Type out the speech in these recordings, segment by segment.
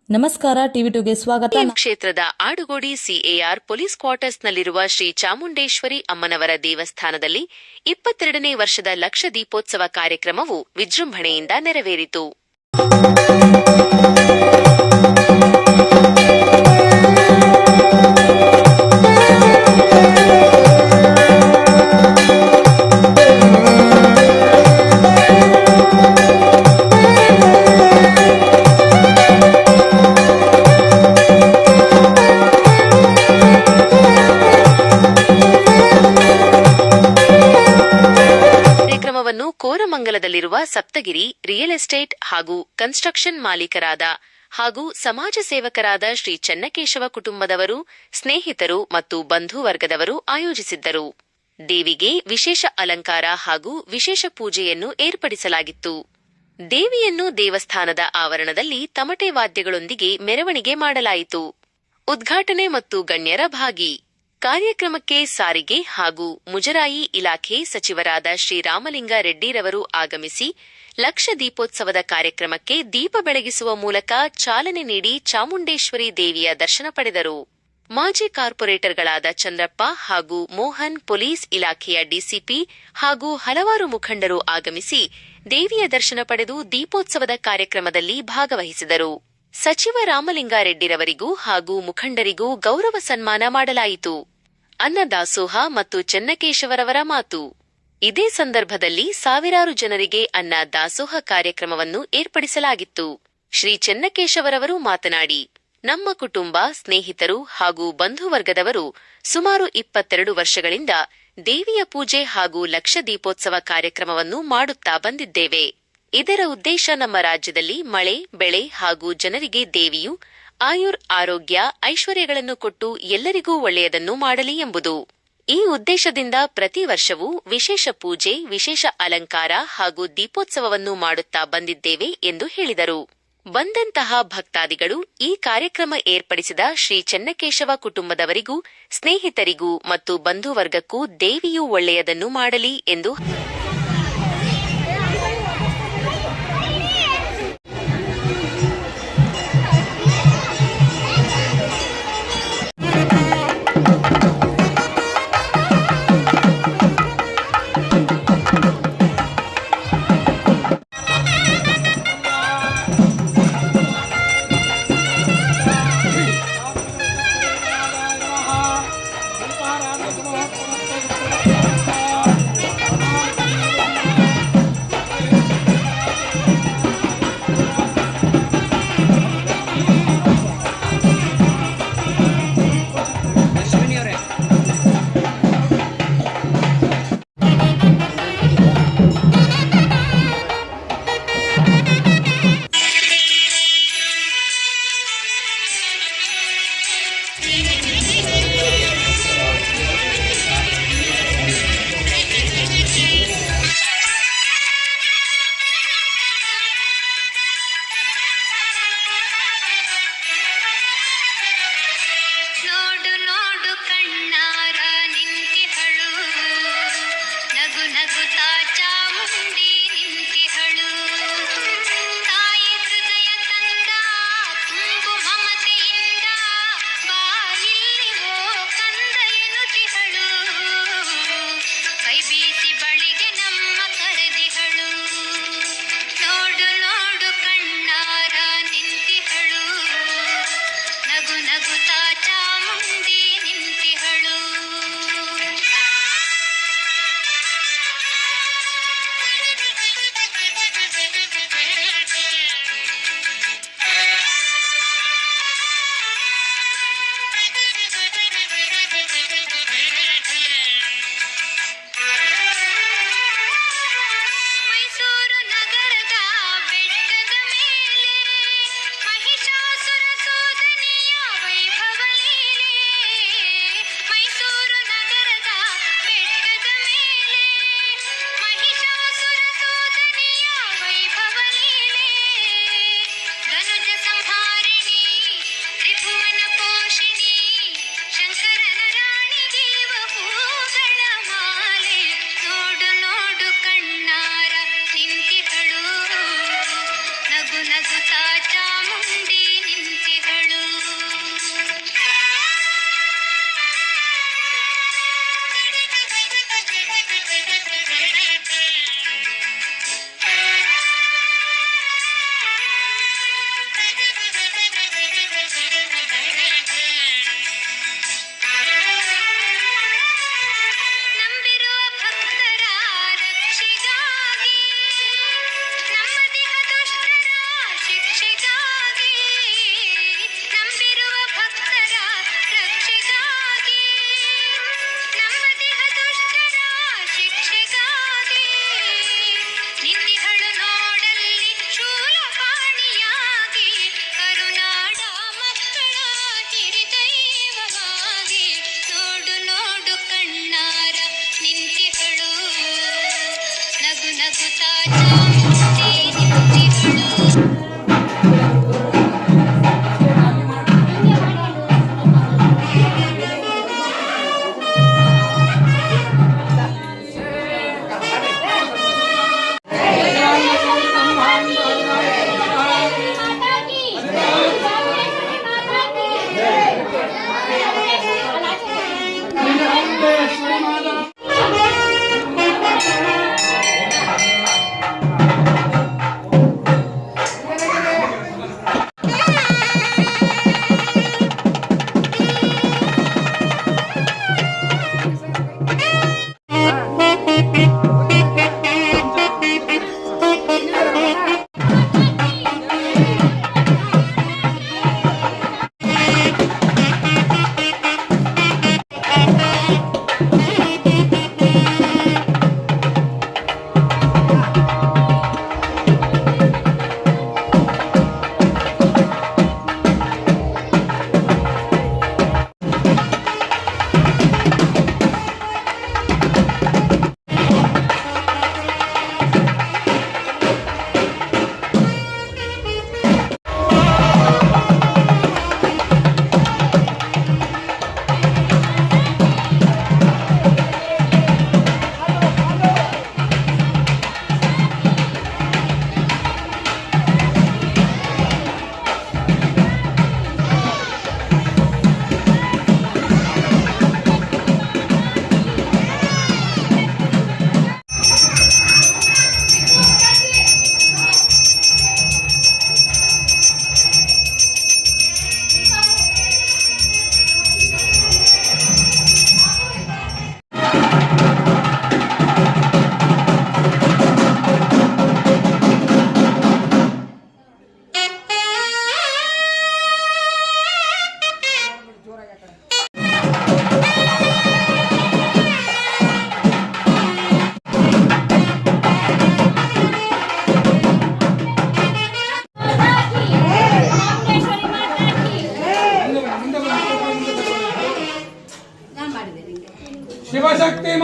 ನಮಸ್ಕಾರ, ಟಿವಿ2ಗೆ ಸ್ವಾಗತ. ಕ್ಷೇತ್ರದ ಆಡುಗೋಡಿ ಸಿಎಆರ್ ಪೊಲೀಸ್ ಕ್ವಾರ್ಟರ್ಸ್ನಲ್ಲಿರುವ ಶ್ರೀ ಚಾಮುಂಡೇಶ್ವರಿ ಅಮ್ಮನವರ ದೇವಸ್ಥಾನದಲ್ಲಿ 22ನೇ ವರ್ಷದ ಲಕ್ಷ ದೀಪೋತ್ಸವ ಕಾರ್ಯಕ್ರಮವು ವಿಜೃಂಭಣೆಯಿಂದ ನೆರವೇರಿತು. ಕಾರ್ಯಕ್ರಮವನ್ನು ಕೋರಮಂಗಲದಲ್ಲಿರುವ ಸಪ್ತಗಿರಿ ರಿಯಲ್ ಎಸ್ಟೇಟ್ ಹಾಗೂ ಕನ್ಸ್ಟ್ರಕ್ಷನ್ ಮಾಲೀಕರಾದ ಹಾಗೂ ಸಮಾಜ ಸೇವಕರಾದ ಶ್ರೀ ಚೆನ್ನಕೇಶವ ಕುಟುಂಬದವರು, ಸ್ನೇಹಿತರು ಮತ್ತು ಬಂಧು ವರ್ಗದವರು ಆಯೋಜಿಸಿದ್ದರು. ದೇವಿಗೆ ವಿಶೇಷ ಅಲಂಕಾರ ಹಾಗೂ ವಿಶೇಷ ಪೂಜೆಯನ್ನು ಏರ್ಪಡಿಸಲಾಗಿತ್ತು. ದೇವಿಯನ್ನು ದೇವಸ್ಥಾನದ ಆವರಣದಲ್ಲಿ ತಮಟೆ ವಾದ್ಯಗಳೊಂದಿಗೆ ಮೆರವಣಿಗೆ ಮಾಡಲಾಯಿತು. ಉದ್ಘಾಟನೆ ಮತ್ತು ಗಣ್ಯರ ಭಾಗಿ. ಕಾರ್ಯಕ್ರಮಕ್ಕೆ ಸಾರಿಗೆ ಹಾಗೂ ಮುಜರಾಯಿ ಇಲಾಖೆ ಸಚಿವರಾದ ಶ್ರೀರಾಮಲಿಂಗ ರೆಡ್ಡಿರವರು ಆಗಮಿಸಿ ಲಕ್ಷ ದೀಪೋತ್ಸವದ ಕಾರ್ಯಕ್ರಮಕ್ಕೆ ದೀಪ ಬೆಳಗಿಸುವ ಮೂಲಕ ಚಾಲನೆ ನೀಡಿ ಚಾಮುಂಡೇಶ್ವರಿ ದೇವಿಯ ದರ್ಶನ ಪಡೆದರು. ಮಾಜಿ ಕಾರ್ಪೊರೇಟರ್ಗಳಾದ ಚಂದ್ರಪ್ಪ ಹಾಗೂ ಮೋಹನ್, ಪೊಲೀಸ್ ಇಲಾಖೆಯ ಡಿಸಿಪಿ ಹಾಗೂ ಹಲವಾರು ಮುಖಂಡರು ಆಗಮಿಸಿ ದೇವಿಯ ದರ್ಶನ ಪಡೆದು ದೀಪೋತ್ಸವದ ಕಾರ್ಯಕ್ರಮದಲ್ಲಿ ಭಾಗವಹಿಸಿದರು. ಸಚಿವ ರಾಮಲಿಂಗಾರೆಡ್ಡಿರವರಿಗೂ ಹಾಗೂ ಮುಖಂಡರಿಗೂ ಗೌರವ ಸನ್ಮಾನ ಮಾಡಲಾಯಿತು. ಅನ್ನದಾಸೋಹ ಮತ್ತು ಚೆನ್ನಕೇಶವರವರ ಮಾತು. ಇದೇ ಸಂದರ್ಭದಲ್ಲಿ ಸಾವಿರಾರು ಜನರಿಗೆ ಅನ್ನ ದಾಸೋಹ ಕಾರ್ಯಕ್ರಮವನ್ನು ಏರ್ಪಡಿಸಲಾಗಿತ್ತು. ಶ್ರೀ ಚೆನ್ನಕೇಶವರವರು ಮಾತನಾಡಿ, ನಮ್ಮ ಕುಟುಂಬ, ಸ್ನೇಹಿತರು ಹಾಗೂ ಬಂಧುವರ್ಗದವರು ಸುಮಾರು 22 ವರ್ಷಗಳಿಂದ ದೇವಿಯ ಪೂಜೆ ಹಾಗೂ ಲಕ್ಷ ದೀಪೋತ್ಸವ ಕಾರ್ಯಕ್ರಮವನ್ನು ಮಾಡುತ್ತಾ ಬಂದಿದ್ದೇವೆ. ಇದರ ಉದ್ದೇಶ ನಮ್ಮ ರಾಜ್ಯದಲ್ಲಿ ಮಳೆ, ಬೆಳೆ ಹಾಗೂ ಜನರಿಗೆ ದೇವಿಯು ಆರೋಗ್ಯ, ಐಶ್ವರ್ಯಗಳನ್ನು ಕೊಟ್ಟು ಎಲ್ಲರಿಗೂ ಒಳ್ಳೆಯದನ್ನು ಮಾಡಲಿ ಎಂಬುದು. ಈ ಉದ್ದೇಶದಿಂದ ಪ್ರತಿ ವರ್ಷವೂ ವಿಶೇಷ ಪೂಜೆ, ವಿಶೇಷ ಅಲಂಕಾರ ಹಾಗೂ ದೀಪೋತ್ಸವವನ್ನು ಮಾಡುತ್ತಾ ಬಂದಿದ್ದೇವೆ ಎಂದು ಹೇಳಿದರು. ಬಂದಂತಹ ಭಕ್ತಾದಿಗಳು ಈ ಕಾರ್ಯಕ್ರಮ ಏರ್ಪಡಿಸಿದ ಶ್ರೀ ಚೆನ್ನಕೇಶವ ಕುಟುಂಬದವರಿಗೂ, ಸ್ನೇಹಿತರಿಗೂ ಮತ್ತು ಬಂಧುವರ್ಗಕ್ಕೂ ದೇವಿಯು ಒಳ್ಳೆಯದನ್ನು ಮಾಡಲಿ ಎಂದು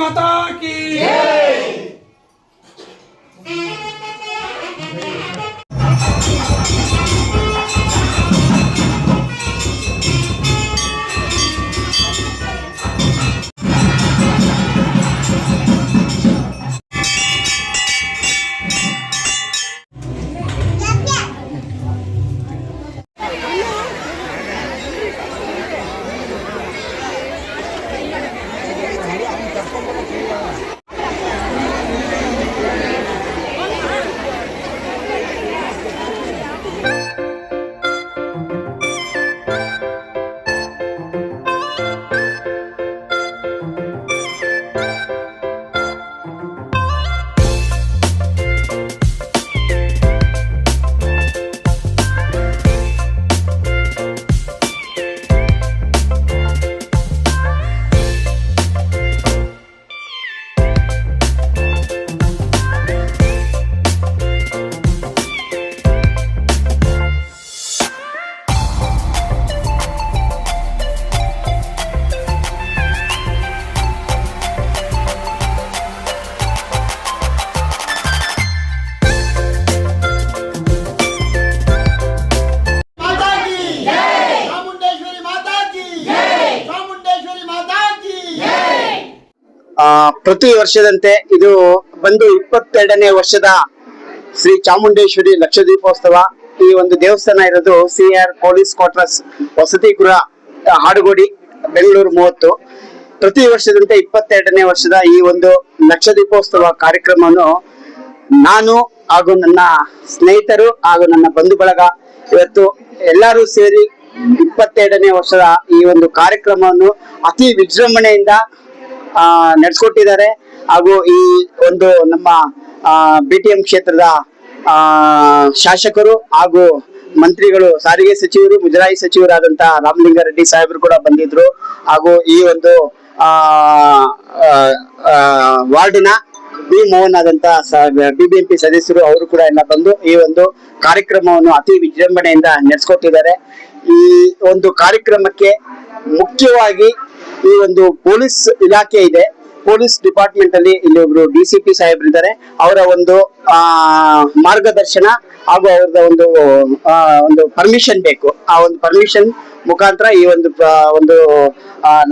माता की ಪ್ರತಿ ವರ್ಷದಂತೆ ಇದು ಬಂದು 22ನೇ ವರ್ಷದ ಶ್ರೀ ಚಾಮುಂಡೇಶ್ವರಿ ಲಕ್ಷ ದೀಪೋತ್ಸವ. ಈ ಒಂದು ದೇವಸ್ಥಾನ ಇರೋದು CR ಪೊಲೀಸ್ ಕ್ವಾರ್ಟರ್ಸ್ ವಸತಿ ಗೃಹ ಹಾಡುಗೋಡಿ ಬೆಂಗಳೂರು 30. ಪ್ರತಿ ವರ್ಷದಂತೆ 22ನೇ ವರ್ಷದ ಈ ಒಂದು ಲಕ್ಷ ದೀಪೋತ್ಸವ ಕಾರ್ಯಕ್ರಮವನ್ನು ನಾನು ಹಾಗೂ ನನ್ನ ಸ್ನೇಹಿತರು ಹಾಗೂ ನನ್ನ ಬಂಧು ಬಳಗ ಇವತ್ತು ಎಲ್ಲರೂ ಸೇರಿ 22ನೇ ವರ್ಷದ ಈ ಒಂದು ಕಾರ್ಯಕ್ರಮವನ್ನು ಅತಿ ವಿಜೃಂಭಣೆಯಿಂದ ನಡೆಸ್ಕೊಟ್ಟಿದ್ದಾರೆ. ಹಾಗೂ ಈ ಒಂದು ನಮ್ಮ BTM ಕ್ಷೇತ್ರದ ಶಾಸಕರು ಹಾಗೂ ಮಂತ್ರಿಗಳು, ಸಾರಿಗೆ ಸಚಿವರು, ಮುಜರಾಯಿ ಸಚಿವರಾದಂತ ರಾಮಲಿಂಗಾರೆಡ್ಡಿ ಸಾಹೇಬರು ಕೂಡ ಬಂದಿದ್ರು. ಹಾಗೂ ಈ ಒಂದು ವಾರ್ಡಿನ ಬಿ ಮೋಹನ್ ಆದಂತ BBMP ಸದಸ್ಯರು ಅವರು ಕೂಡ ಎಲ್ಲ ಬಂದು ಈ ಒಂದು ಕಾರ್ಯಕ್ರಮವನ್ನು ಅತಿ ವಿಜೃಂಭಣೆಯಿಂದ ನಡೆಸ್ಕೊಟ್ಟಿದ್ದಾರೆ. ಈ ಒಂದು ಕಾರ್ಯಕ್ರಮಕ್ಕೆ ಮುಖ್ಯವಾಗಿ ಈ ಒಂದು ಪೊಲೀಸ್ ಇಲಾಖೆ ಇದೆ. ಪೊಲೀಸ್ ಡಿಪಾರ್ಟ್ಮೆಂಟ್ ಅಲ್ಲಿ ಇಲ್ಲಿ ಒಬ್ರು DCP ಸಾಹೇಬ್ರು ಇದ್ದಾರೆ. ಅವರ ಒಂದು ಮಾರ್ಗದರ್ಶನ ಹಾಗೂ ಅವ್ರದ ಒಂದು ಪರ್ಮಿಷನ್ ಬೇಕು. ಆ ಒಂದು ಪರ್ಮಿಷನ್ ಮುಖಾಂತರ ಈ ಒಂದು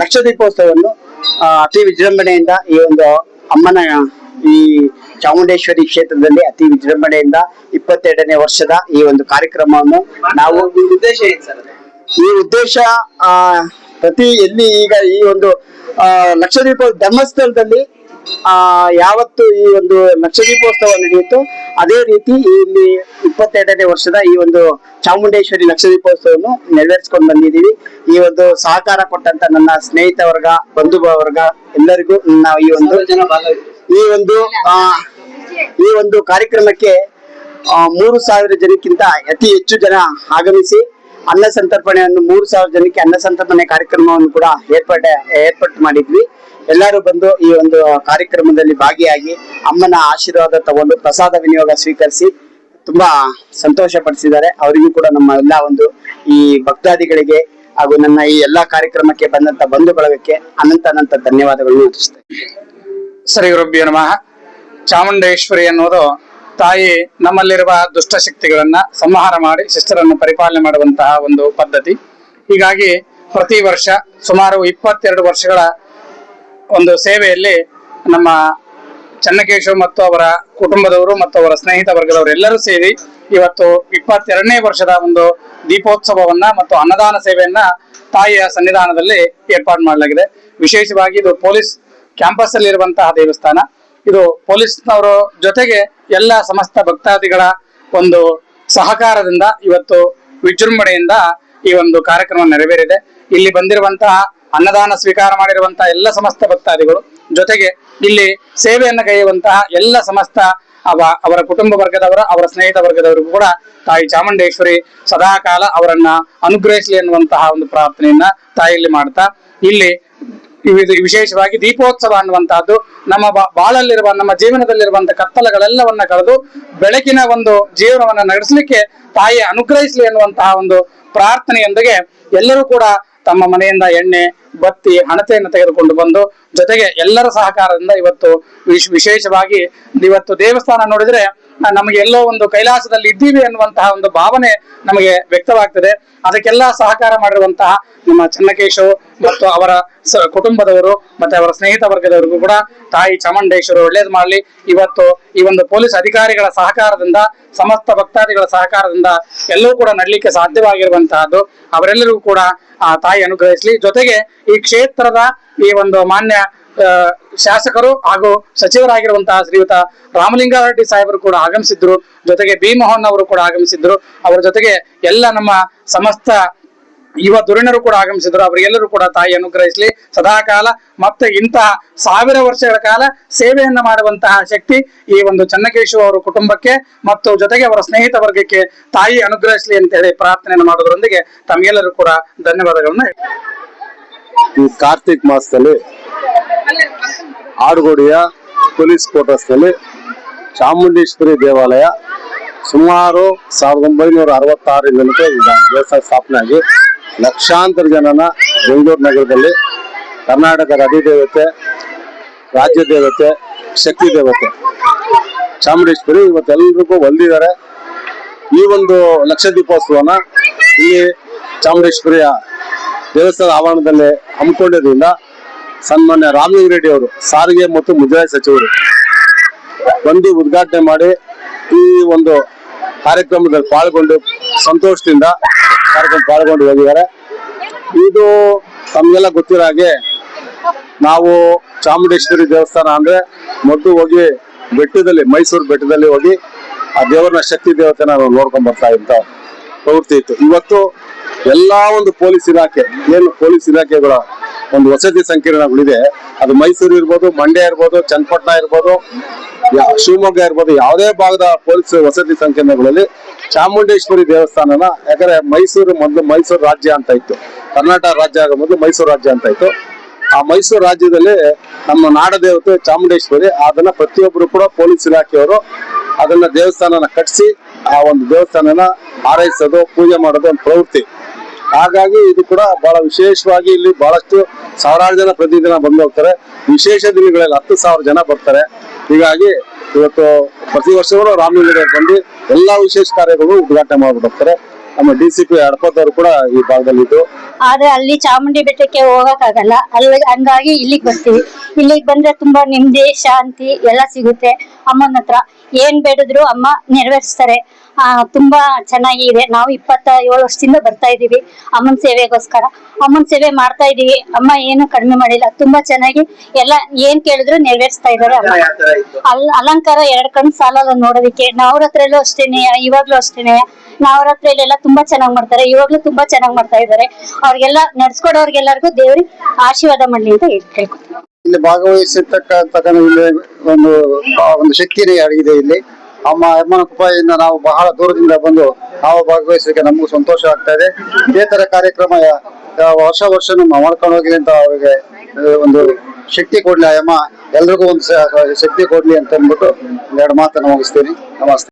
ಲಕ್ಷ ದೀಪೋತ್ಸವವನ್ನು ಅತಿ ವಿಜೃಂಭಣೆಯಿಂದ ಈ ಒಂದು ಅಮ್ಮನ ಈ ಚಾಮುಂಡೇಶ್ವರಿ ಕ್ಷೇತ್ರದಲ್ಲಿ ಅತಿ ವಿಜೃಂಭಣೆಯಿಂದ 22ನೇ ವರ್ಷದ ಈ ಒಂದು ಕಾರ್ಯಕ್ರಮವನ್ನು ನಾವು ಉದ್ದೇಶ ಏನು ಸರ್? ಈ ಉದ್ದೇಶ ಪ್ರತಿ ಎಲ್ಲಿ ಈಗ ಈ ಒಂದು ಲಕ್ಷ ದೀಪ ಧರ್ಮಸ್ಥಳದಲ್ಲಿ ಯಾವತ್ತು ಈ ಒಂದು ಲಕ್ಷ ದೀಪೋತ್ಸವ ನಡೆಯಿತು ಅದೇ ರೀತಿ ಇಲ್ಲಿ 22ನೇ ವರ್ಷದ ಈ ಒಂದು ಚಾಮುಂಡೇಶ್ವರಿ ಲಕ್ಷ ದೀಪೋತ್ಸವವನ್ನು ನೆರವೇರಿಸಿಕೊಂಡು ಬಂದಿದ್ದೀವಿ. ಈ ಒಂದು ಸಹಕಾರ ಕೊಟ್ಟಂತ ನನ್ನ ಸ್ನೇಹಿತ ವರ್ಗ, ಬಂಧು ವರ್ಗ ಎಲ್ಲರಿಗೂ ನಾವು ಈ ಒಂದು ಕಾರ್ಯಕ್ರಮಕ್ಕೆ 3,000 ಜನಕ್ಕಿಂತ ಅತಿ ಹೆಚ್ಚು ಜನ ಆಗಮಿಸಿ ಅನ್ನ ಸಂತರ್ಪಣೆಯನ್ನು 3,000 ಜನಕ್ಕೆ ಅನ್ನ ಸಂತರ್ಪಣೆ ಕಾರ್ಯಕ್ರಮವನ್ನು ಕೂಡ ಏರ್ಪಾಟ್ ಮಾಡಿದ್ವಿ. ಎಲ್ಲರೂ ಬಂದು ಈ ಒಂದು ಕಾರ್ಯಕ್ರಮದಲ್ಲಿ ಭಾಗಿಯಾಗಿ ಅಮ್ಮನ ಆಶೀರ್ವಾದ ತಗೊಂಡು ಪ್ರಸಾದ ವಿನಿಯೋಗ ಸ್ವೀಕರಿಸಿ ತುಂಬಾ ಸಂತೋಷ ಪಡಿಸಿದ್ದಾರೆ. ಅವರಿಗೂ ಕೂಡ ನಮ್ಮ ಎಲ್ಲಾ ಒಂದು ಈ ಭಕ್ತಾದಿಗಳಿಗೆ ಹಾಗೂ ನನ್ನ ಈ ಎಲ್ಲಾ ಕಾರ್ಯಕ್ರಮಕ್ಕೆ ಬಂದಂತ ಬಂಧು ಬಳಗಕ್ಕೆ ಅನಂತ ಧನ್ಯವಾದಗಳನ್ನು ಅರ್ಪಿಸ್ತೇನೆ. ಶ್ರೀ ಗುರುಭ್ಯೋ ನಮಃ. ಚಾಮುಂಡೇಶ್ವರಿ ಅನ್ನೋದು ತಾಯಿ ನಮ್ಮಲ್ಲಿರುವ ದುಷ್ಟಶಕ್ತಿಗಳನ್ನ ಸಂಹಾರ ಮಾಡಿ ಶಿಷ್ಟರನ್ನು ಪರಿಪಾಲನೆ ಮಾಡುವಂತಹ ಒಂದು ಪದ್ಧತಿ. ಹೀಗಾಗಿ ಪ್ರತಿ ವರ್ಷ ಸುಮಾರು 22 ವರ್ಷಗಳ ಒಂದು ಸೇವೆಯಲ್ಲಿ ನಮ್ಮ ಚನ್ನಕೇಶವ ಮತ್ತು ಅವರ ಕುಟುಂಬದವರು ಮತ್ತು ಅವರ ಸ್ನೇಹಿತ ವರ್ಗದವರು ಎಲ್ಲರೂ ಸೇರಿ ಇವತ್ತು 22ನೇ ವರ್ಷದ ಒಂದು ದೀಪೋತ್ಸವವನ್ನ ಮತ್ತು ಅನ್ನದಾನ ಸೇವೆಯನ್ನ ತಾಯಿಯ ಸನ್ನಿಧಾನದಲ್ಲಿ ಏರ್ಪಾಡು ಮಾಡಲಾಗಿದೆ. ವಿಶೇಷವಾಗಿ ಇದು ಪೊಲೀಸ್ ಕ್ಯಾಂಪಸ್ ಅಲ್ಲಿ ಇರುವಂತಹ ದೇವಸ್ಥಾನ. ಇದು ಪೊಲೀಸ್ನವರ ಜೊತೆಗೆ ಎಲ್ಲ ಸಮಸ್ತ ಭಕ್ತಾದಿಗಳ ಒಂದು ಸಹಕಾರದಿಂದ ಇವತ್ತು ವಿಜೃಂಭಣೆಯಿಂದ ಈ ಒಂದು ಕಾರ್ಯಕ್ರಮ ನೆರವೇರಿದೆ. ಇಲ್ಲಿ ಬಂದಿರುವಂತಹ ಅನ್ನದಾನ ಸ್ವೀಕಾರ ಮಾಡಿರುವಂತಹ ಎಲ್ಲ ಸಮಸ್ತ ಭಕ್ತಾದಿಗಳು ಜೊತೆಗೆ ಇಲ್ಲಿ ಸೇವೆಯನ್ನ ಕೈಯುವಂತಹ ಎಲ್ಲ ಸಮಸ್ತ ಅವರ ಕುಟುಂಬ ವರ್ಗದವರ, ಅವರ ಸ್ನೇಹಿತ ವರ್ಗದವರಿಗೂ ಕೂಡ ತಾಯಿ ಚಾಮುಂಡೇಶ್ವರಿ ಸದಾಕಾಲ ಅವರನ್ನ ಅನುಗ್ರಹಿಸಲಿ ಎನ್ನುವಂತಹ ಒಂದು ಪ್ರಾರ್ಥನೆಯನ್ನ ತಾಯಿಯಲ್ಲಿ ಮಾಡ್ತಾ, ಇಲ್ಲಿ ವಿಶೇಷವಾಗಿ ದೀಪೋತ್ಸವ ಅನ್ನುವಂತಹದ್ದು ನಮ್ಮ ಬಾಳಲ್ಲಿರುವ, ನಮ್ಮ ಜೀವನದಲ್ಲಿರುವಂತಹ ಕತ್ತಲಗಳೆಲ್ಲವನ್ನ ಕಳೆದು ಬೆಳಕಿನ ಒಂದು ಜೀವನವನ್ನ ನಡೆಸಲಿಕ್ಕೆ ತಾಯಿ ಅನುಗ್ರಹಿಸಲಿ ಎನ್ನುವಂತಹ ಒಂದು ಪ್ರಾರ್ಥನೆಯೊಂದಿಗೆ ಎಲ್ಲರೂ ಕೂಡ ತಮ್ಮ ಮನೆಯಿಂದ ಎಣ್ಣೆ, ಬತ್ತಿ ಹಣತೆಯನ್ನು ತೆಗೆದುಕೊಂಡು ಬಂದು ಜೊತೆಗೆ ಎಲ್ಲರ ಸಹಕಾರದಿಂದ ಇವತ್ತು ವಿಶೇಷವಾಗಿ ಇವತ್ತು ದೇವಸ್ಥಾನ ನೋಡಿದ್ರೆ ನಮಗೆ ಎಲ್ಲೋ ಒಂದು ಕೈಲಾಸದಲ್ಲಿ ಇದ್ದೀವಿ ಅನ್ನುವಂತಹ ಒಂದು ಭಾವನೆ ನಮಗೆ ವ್ಯಕ್ತವಾಗ್ತದೆ. ಅದಕ್ಕೆಲ್ಲ ಸಹಕಾರ ಮಾಡಿರುವಂತಹ ನಮ್ಮ ಚೆನ್ನಕೇಶವ್ ಮತ್ತು ಅವರ ಕುಟುಂಬದವರು ಮತ್ತೆ ಅವರ ಸ್ನೇಹಿತ ವರ್ಗದವರಿಗೂ ಕೂಡ ತಾಯಿ ಚಾಮುಂಡೇಶ್ವರಿ ಒಳ್ಳೇದು ಮಾಡಲಿ. ಇವತ್ತು ಈ ಒಂದು ಪೊಲೀಸ್ ಅಧಿಕಾರಿಗಳ ಸಹಕಾರದಿಂದ, ಸಮಸ್ತ ಭಕ್ತಾದಿಗಳ ಸಹಕಾರದಿಂದ ಎಲ್ಲವೂ ಕೂಡ ನಡಲಿಕ್ಕೆ ಸಾಧ್ಯವಾಗಿರುವಂತಹದ್ದು. ಅವರೆಲ್ಲರಿಗೂ ಕೂಡ ಆ ತಾಯಿ ಅನುಗ್ರಹಿಸಲಿ. ಜೊತೆಗೆ ಈ ಕ್ಷೇತ್ರದ ಈ ಒಂದು ಮಾನ್ಯ ಶಾಸಕರು ಹಾಗೂ ಸಚಿವರಾಗಿರುವಂತಹ ಶ್ರೀಯುತ ರಾಮಲಿಂಗಾರೆಡ್ಡಿ ಸಾಹೇಬರು ಕೂಡ ಆಗಮಿಸಿದ್ರು. ಜೊತೆಗೆ ಬಿ ಮೋಹನ್ ಅವರು ಕೂಡ ಆಗಮಿಸಿದ್ರು. ಅವರ ಜೊತೆಗೆ ಎಲ್ಲ ನಮ್ಮ ಸಮಸ್ತ ಯುವ ಧುರೀಣರು ಕೂಡ ಆಗಮಿಸಿದ್ರು. ಅವರಿಗೆಲ್ಲರೂ ಕೂಡ ತಾಯಿ ಅನುಗ್ರಹಿಸಲಿ ಸದಾಕಾಲ. ಮತ್ತೆ ಇಂತಹ 1000 ವರ್ಷಗಳ ಕಾಲ ಸೇವೆಯನ್ನ ಮಾಡುವಂತಹ ಶಕ್ತಿ ಈ ಒಂದು ಚೆನ್ನಕೇಶವ ಅವರ ಕುಟುಂಬಕ್ಕೆ ಮತ್ತು ಜೊತೆಗೆ ಅವರ ಸ್ನೇಹಿತ ವರ್ಗಕ್ಕೆ ತಾಯಿ ಅನುಗ್ರಹಿಸಲಿ ಅಂತ ಹೇಳಿ ಪ್ರಾರ್ಥನೆಯನ್ನು ಮಾಡೋದ್ರೊಂದಿಗೆ ತಮಗೆಲ್ಲರೂ ಕೂಡ ಧನ್ಯವಾದಗಳನ್ನ. ಈ ಕಾರ್ತಿಕ್ ಮಾಸದಲ್ಲಿ ಆಡುಗೋಡಿಯ ಪೊಲೀಸ್ ಕ್ವಾರ್ಟರ್ಸ್ ನಲ್ಲಿ ಚಾಮುಂಡೇಶ್ವರಿ ದೇವಾಲಯ ಸುಮಾರು 1966ರಿಂದ ದೇವಸ್ಥಾನ ಸ್ಥಾಪನೆ ಆಗಿ ಲಕ್ಷಾಂತರ ಜನನ ಬೆಂಗಳೂರು ನಗರದಲ್ಲಿ ಕರ್ನಾಟಕದ ಅಧಿದೇವತೆ, ರಾಜ್ಯ ದೇವತೆ, ಶಕ್ತಿ ದೇವತೆ ಚಾಮುಂಡೇಶ್ವರಿ ಇವತ್ತೆಲ್ಲರಿಗೂ ಹೊಂದಿದ್ದಾರೆ. ಈ ಒಂದು ಲಕ್ಷ ದೀಪೋತ್ಸವನ ಇಲ್ಲಿ ಚಾಮುಂಡೇಶ್ವರಿಯ ದೇವಸ್ಥಾನದ ಆವರಣದಲ್ಲಿ ಹಮ್ಮಿಕೊಂಡಿದ್ದರಿಂದ ಸನ್ಮಾನ್ಯ ರಾಮಲಿಂಗಾರೆಡ್ಡಿ ಅವರು ಸಾರಿಗೆ ಮತ್ತು ಮುಜರಾಯಿ ಸಚಿವರು ಬಂದು ಉದ್ಘಾಟನೆ ಮಾಡಿ ಈ ಒಂದು ಕಾರ್ಯಕ್ರಮದಲ್ಲಿ ಪಾಲ್ಗೊಂಡು ಸಂತೋಷದಿಂದ ಪಾಲ್ಗೊಂಡು ಹೋಗಿದ್ದಾರೆ. ಇದು ತಮಗೆಲ್ಲ ಗೊತ್ತಿರೋ ಹಾಗೆ ನಾವು ಚಾಮುಂಡೇಶ್ವರಿ ದೇವಸ್ಥಾನ ಅಂದ್ರೆ ಮೊದಲು ಹೋಗಿ ಬೆಟ್ಟದಲ್ಲಿ, ಮೈಸೂರು ಬೆಟ್ಟದಲ್ಲಿ ಹೋಗಿ ಆ ದೇವರನ್ನ ಶಕ್ತಿ ದೇವತೆನ ನಾವು ನೋಡ್ಕೊಂಡ್ ಬರ್ತಾ ಇದ್ದ ಪ್ರವೃತ್ತಿ ಇತ್ತು. ಇವತ್ತು ಎಲ್ಲಾ ಒಂದು ಪೊಲೀಸ್ ಇಲಾಖೆ, ಏನು ಪೊಲೀಸ್ ಇಲಾಖೆಗಳ ಒಂದು ವಸತಿ ಸಂಕೀರ್ಣಗಳಿದೆ, ಅದು ಮೈಸೂರು ಇರ್ಬೋದು, ಮಂಡ್ಯ ಇರ್ಬೋದು, ಚನ್ನಪಟ್ಟಣ ಇರ್ಬೋದು, ಶಿವಮೊಗ್ಗ ಇರ್ಬೋದು, ಯಾವುದೇ ಭಾಗದ ಪೊಲೀಸ್ ವಸತಿ ಸಂಕೀರ್ಣಗಳಲ್ಲಿ ಚಾಮುಂಡೇಶ್ವರಿ ದೇವಸ್ಥಾನನ, ಯಾಕಂದ್ರೆ ಮೈಸೂರು ಮೊದಲು ಮೈಸೂರು ರಾಜ್ಯ ಅಂತ ಇತ್ತು, ಕರ್ನಾಟಕ ರಾಜ್ಯ ಆಗ ಮೊದಲು ಮೈಸೂರು ರಾಜ್ಯ ಅಂತ ಇತ್ತು. ಆ ಮೈಸೂರು ರಾಜ್ಯದಲ್ಲಿ ನಮ್ಮ ನಾಡ ದೇವತೆ ಚಾಮುಂಡೇಶ್ವರಿ, ಅದನ್ನ ಪ್ರತಿಯೊಬ್ಬರು ಕೂಡ ಪೊಲೀಸ್ ಇಲಾಖೆಯವರು ಅದನ್ನ ದೇವಸ್ಥಾನನ ಕಟ್ಟಿಸಿ ಆ ಒಂದು ದೇವಸ್ಥಾನನ ಆರೈಸೋದು, ಪೂಜೆ ಮಾಡೋದು ಒಂದು ಪ್ರವೃತ್ತಿ. ಹಾಗಾಗಿ ಇದು ಕೂಡ ಬಹಳ ವಿಶೇಷವಾಗಿ ಇಲ್ಲಿ ಬಹಳಷ್ಟು ಸಾವಿರಾರು ಜನ ಪ್ರತಿದಿನ ಬಂದು ಹೋಗ್ತಾರೆ. ವಿಶೇಷ ದಿನಗಳಲ್ಲಿ 10,000 ಜನ ಬರ್ತಾರೆ. ಹೀಗಾಗಿ ಇವತ್ತು ಪ್ರತಿ ವರ್ಷವೂ ರಾಮಲಿಂಗಾರೆಡ್ಡಿ ಬಂದು ಎಲ್ಲಾ ವಿಶೇಷ ಕಾರ್ಯಗಳು ಉದ್ಘಾಟನೆ ಮಾಡ್ಬಿಟ್ಟು ಹೋಗ್ತಾರೆ. ನಮ್ಮ DCP ಹಡಪದವರು ಕೂಡ ಈ ಭಾಗದಲ್ಲಿ ಇದ್ದು. ಆದ್ರೆ ಅಲ್ಲಿ ಚಾಮುಂಡಿ ಬೆಟ್ಟಕ್ಕೆ ಹೋಗಕ್ಕಾಗಲ್ಲ, ಹಂಗಾಗಿ ಇಲ್ಲಿಗೆ ಬರ್ತೀವಿ. ಇಲ್ಲಿಗೆ ಬಂದ್ರೆ ತುಂಬಾ ನೆಮ್ಮದಿ, ಶಾಂತಿ ಎಲ್ಲ ಸಿಗುತ್ತೆ. ಅಮ್ಮನ ಹತ್ರ ಏನ್ ಬೇಡಿದ್ರು ಅಮ್ಮ ನೆರವೇರಿಸ್ತಾರೆ. ತುಂಬಾ ಚೆನ್ನಾಗಿದೆ. ನಾವು 27 ವರ್ಷದಿಂದ ಬರ್ತಾ ಇದೀವಿ ಅಮ್ಮನ ಸೇವೆಗೋಸ್ಕರ. ಅಮ್ಮನ ಸೇವೆ ಮಾಡ್ತಾ ಇದೀವಿ. ಅಮ್ಮ ಏನು ಕಡಿಮೆ ಮಾಡಿಲ್ಲ, ತುಂಬಾ ಚೆನ್ನಾಗಿ ಎಲ್ಲ ಏನ್ ಕೇಳಿದ್ರು ನೆರವೇರಿಸ್ತಾ ಇದಾರೆ. ಅಲಂಕಾರ 2 ಕಣ್ಣು ಸಾಲಲ್ಲ ನೋಡೋದಕ್ಕೆ. ನವರಾತ್ರಿಯಲ್ಲೂ ಅಷ್ಟೇನೆ, ಇವಾಗ್ಲೂ ಅಷ್ಟೇನೆ. ನವರಾತ್ರಿಯಲ್ಲೆಲ್ಲ ತುಂಬಾ ಚೆನ್ನಾಗಿ ಮಾಡ್ತಾರೆ, ಇವಾಗ್ಲೂ ತುಂಬಾ ಚೆನ್ನಾಗಿ ಮಾಡ್ತಾ ಇದಾರೆ. ಅವ್ರಿಗೆಲ್ಲ ನಡ್ಸ್ಕೊಡೋರ್ಗೆಲ್ಲರಿಗೂ ದೇವ್ರಿ ಆಶೀರ್ವಾದ ಮಾಡ್ಲಿ ಅಂತ ಹೇಳ್ಕೊತೀನಿ. ಇಲ್ಲಿ ಭಾಗವಹಿಸಿರ್ತಕ್ಕಂಥ ಇಲ್ಲಿ ಒಂದು ಶಕ್ತಿನೇ ಅಡಗಿದೆ. ಇಲ್ಲಿ ಅಮ್ಮನ ಕೃಪೆಯಿಂದ ನಾವು ಬಹಳ ದೂರದಿಂದ ಬಂದು ನಾವು ಭಾಗವಹಿಸಲಿಕ್ಕೆ ನಮಗೂ ಸಂತೋಷ ಆಗ್ತಾ ಇದೆ. ಇದೇ ತರ ಕಾರ್ಯಕ್ರಮ ವರ್ಷ ಮಾಡ್ಕೊಂಡು ಹೋಗ್ಲಿ ಅಂತ ಅವ್ರಿಗೆ ಒಂದು ಶಕ್ತಿ ಕೊಡ್ಲಿ ಅಮ್ಮ, ಎಲ್ರಿಗೂ ಒಂದು ಶಕ್ತಿ ಕೊಡ್ಲಿ ಅಂತ ಅಂದ್ಬಿಟ್ಟು 2 ಮಾತನ್ನು ಮುಗಿಸ್ತೀನಿ. ನಮಸ್ತೆ.